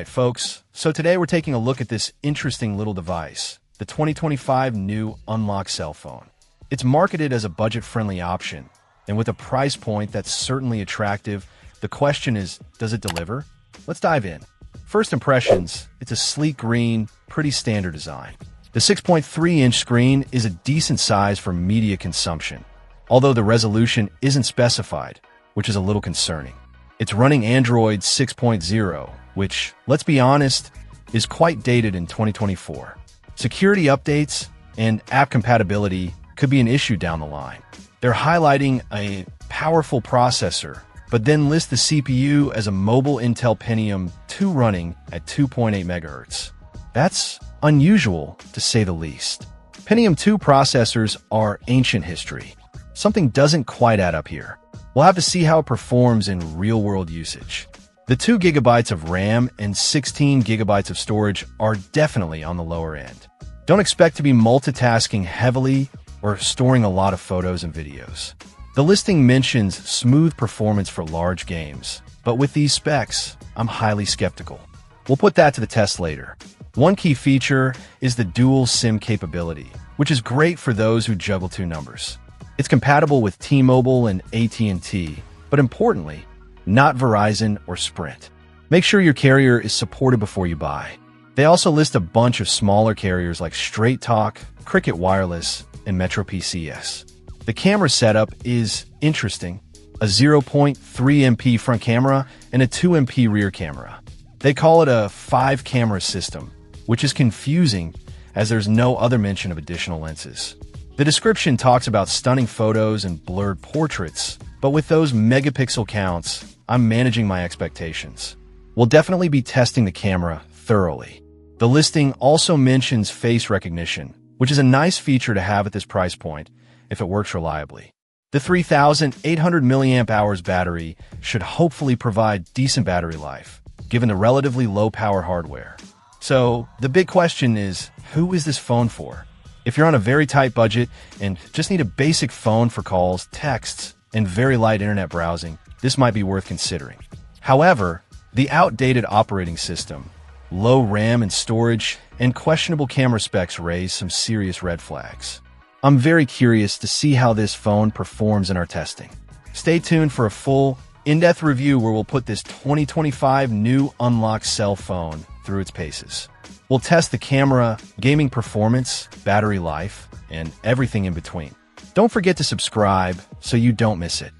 Alright folks, so today we're taking a look at this interesting little device, the 2025 new Unlock cell phone. It's marketed as a budget-friendly option, and with a price point that's certainly attractive, the question is, does it deliver? Let's dive in. First impressions, it's a sleek green, pretty standard design. The 6.3-inch screen is a decent size for media consumption, although the resolution isn't specified, which is a little concerning. It's running Android 6.0, which, let's be honest, is quite dated in 2024. Security updates and app compatibility could be an issue down the line. They're highlighting a powerful processor, but then list the CPU as a mobile Intel Pentium 2 running at 2.8 MHz. That's unusual, to say the least. Pentium 2 processors are ancient history. Something doesn't quite add up here. We'll have to see how it performs in real-world usage. The 2 GB of RAM and 16 GB of storage are definitely on the lower end. Don't expect to be multitasking heavily or storing a lot of photos and videos. The listing mentions smooth performance for large games, but with these specs, I'm highly skeptical. We'll put that to the test later. One key feature is the dual SIM capability, which is great for those who juggle 2 numbers. It's compatible with T-Mobile and AT&T, but importantly, not Verizon or Sprint. Make sure your carrier is supported before you buy. They also list a bunch of smaller carriers like Straight Talk, Cricket Wireless, and Metro PCS. The camera setup is interesting, a 0.3 MP front camera and a 2 MP rear camera. They call it a 5-camera system, which is confusing as there's no other mention of additional lenses. The description talks about stunning photos and blurred portraits, but with those megapixel counts, I'm managing my expectations. We'll definitely be testing the camera thoroughly. The listing also mentions face recognition, which is a nice feature to have at this price point if it works reliably. The 3,800 mAh battery should hopefully provide decent battery life, given the relatively low-power hardware. So, the big question is, who is this phone for? If you're on a very tight budget and just need a basic phone for calls, texts, and very light internet browsing, this might be worth considering. However, the outdated operating system, low RAM and storage, and questionable camera specs raise some serious red flags. I'm very curious to see how this phone performs in our testing. Stay tuned for a full, in-depth review where we'll put this 2025 new Unlock cell phone through its paces. We'll test the camera, gaming performance, battery life, and everything in between. Don't forget to subscribe so you don't miss it.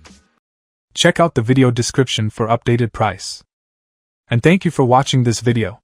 Check out the video description for updated price. And thank you for watching this video.